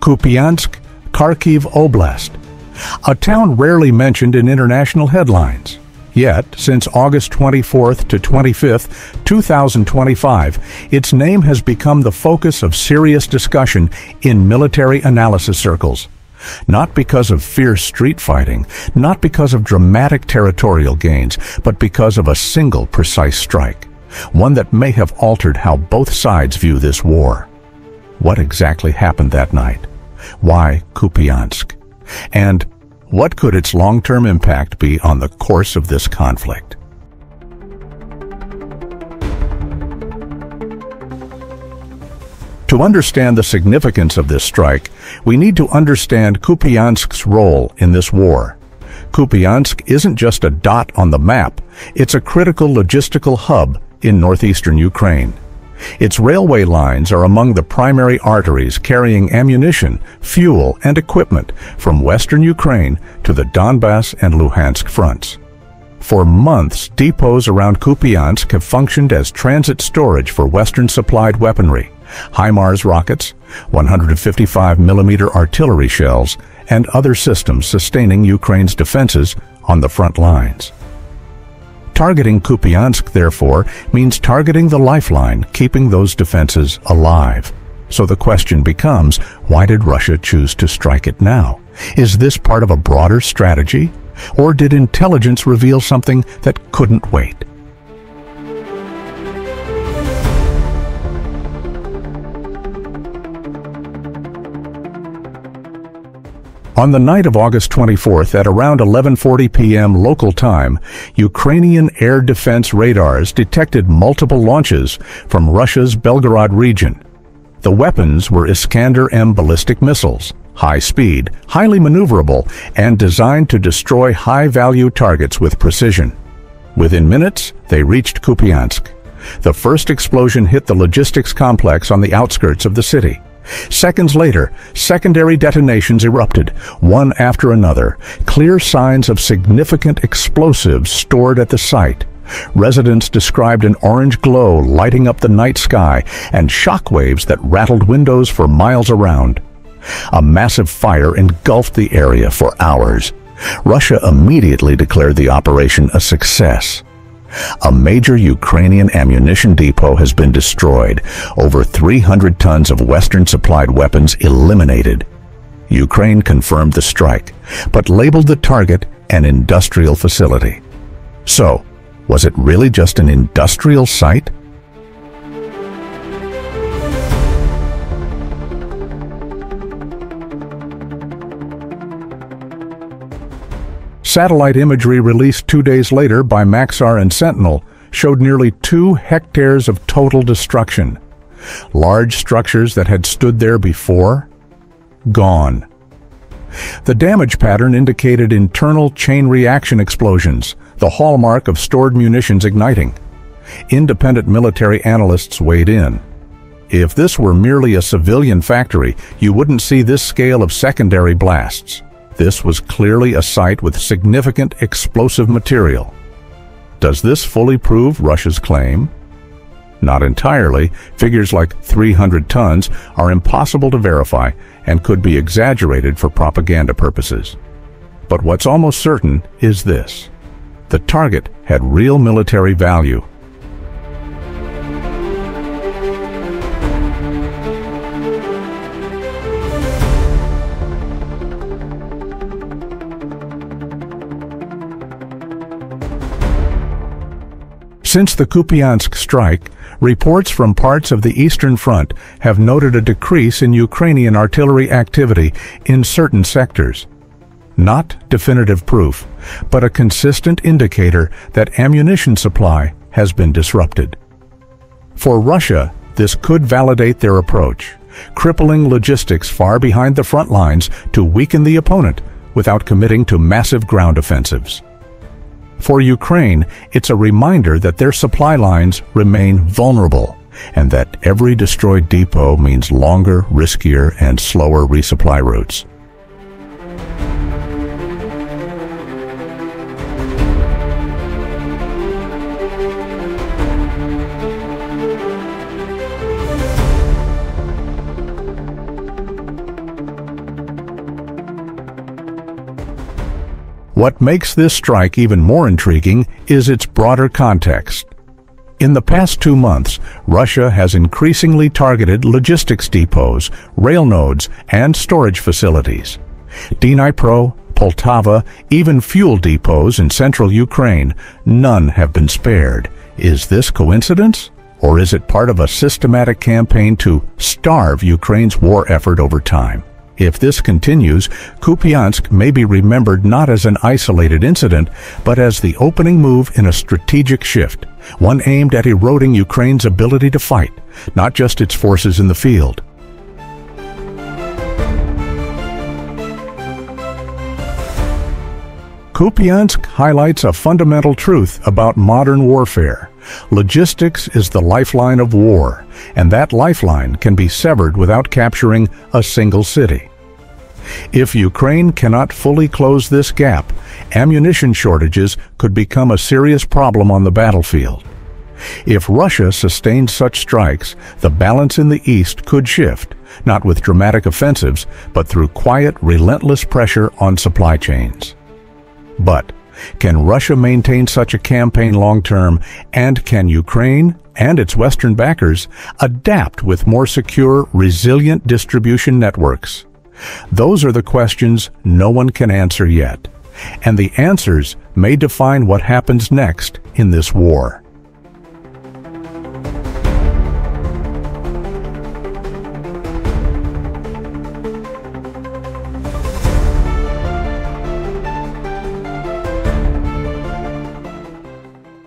Kupiansk, Kharkiv Oblast, a town rarely mentioned in international headlines. Yet, since August 24th to 25th, 2025, its name has become the focus of serious discussion in military analysis circles. Not because of fierce street fighting, not because of dramatic territorial gains, but because of a single precise strike, one that may have altered how both sides view this war. What exactly happened that night? Why Kupiansk? And what could its long-term impact be on the course of this conflict? To understand the significance of this strike, we need to understand Kupiansk's role in this war. Kupiansk isn't just a dot on the map, it's a critical logistical hub in northeastern Ukraine. Its railway lines are among the primary arteries carrying ammunition, fuel, and equipment from western Ukraine to the Donbass and Luhansk fronts. For months, depots around Kupiansk have functioned as transit storage for Western-supplied weaponry, HIMARS rockets, 155mm artillery shells, and other systems sustaining Ukraine's defenses on the front lines. Targeting Kupiansk, therefore, means targeting the lifeline, keeping those defenses alive. So the question becomes, why did Russia choose to strike it now? Is this part of a broader strategy? Or did intelligence reveal something that couldn't wait? On the night of August 24th at around 11:40 p.m. local time, Ukrainian air defense radars detected multiple launches from Russia's Belgorod region. The weapons were Iskander-M ballistic missiles, high-speed, highly maneuverable, and designed to destroy high-value targets with precision. Within minutes, they reached Kupiansk. The first explosion hit the logistics complex on the outskirts of the city. Seconds later, secondary detonations erupted, one after another, clear signs of significant explosives stored at the site. Residents described an orange glow lighting up the night sky and shockwaves that rattled windows for miles around. A massive fire engulfed the area for hours. Russia immediately declared the operation a success. A major Ukrainian ammunition depot has been destroyed, over 300 tons of Western-supplied weapons eliminated. Ukraine confirmed the strike, but labeled the target an industrial facility. So, was it really just an industrial site? Satellite imagery released 2 days later by Maxar and Sentinel showed nearly 2 hectares of total destruction. Large structures that had stood there before, gone. The damage pattern indicated internal chain reaction explosions, the hallmark of stored munitions igniting. Independent military analysts weighed in. If this were merely a civilian factory, you wouldn't see this scale of secondary blasts. This was clearly a site with significant explosive material. Does this fully prove Russia's claim? Not entirely. Figures like 300 tons are impossible to verify and could be exaggerated for propaganda purposes. But what's almost certain is this: the target had real military value. Since the Kupiansk strike, reports from parts of the Eastern Front have noted a decrease in Ukrainian artillery activity in certain sectors. Not definitive proof, but a consistent indicator that ammunition supply has been disrupted. For Russia, this could validate their approach, crippling logistics far behind the front lines to weaken the opponent without committing to massive ground offensives. For Ukraine, it's a reminder that their supply lines remain vulnerable, and that every destroyed depot means longer, riskier, and slower resupply routes. What makes this strike even more intriguing is its broader context. In the past 2 months, Russia has increasingly targeted logistics depots, rail nodes, and storage facilities. Dnipro, Poltava, even fuel depots in central Ukraine, none have been spared. Is this coincidence? Or is it part of a systematic campaign to starve Ukraine's war effort over time? If this continues, Kupiansk may be remembered not as an isolated incident, but as the opening move in a strategic shift, one aimed at eroding Ukraine's ability to fight, not just its forces in the field. Kupiansk highlights a fundamental truth about modern warfare. Logistics is the lifeline of war, and that lifeline can be severed without capturing a single city. If Ukraine cannot fully close this gap, ammunition shortages could become a serious problem on the battlefield. If Russia sustains such strikes, the balance in the east could shift, not with dramatic offensives, but through quiet, relentless pressure on supply chains. But can Russia maintain such a campaign long-term, and can Ukraine and its Western backers adapt with more secure, resilient distribution networks? Those are the questions no one can answer yet, and the answers may define what happens next in this war.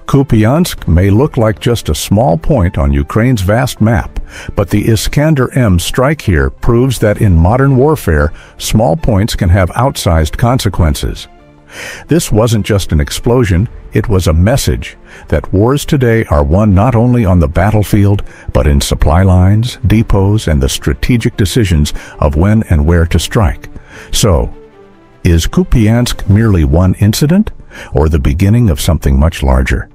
Kupiansk may look like just a small point on Ukraine's vast map, but the Iskander-M strike here proves that in modern warfare, small points can have outsized consequences. This wasn't just an explosion, it was a message that wars today are won not only on the battlefield, but in supply lines, depots, and the strategic decisions of when and where to strike. So, is Kupiansk merely one incident, or the beginning of something much larger?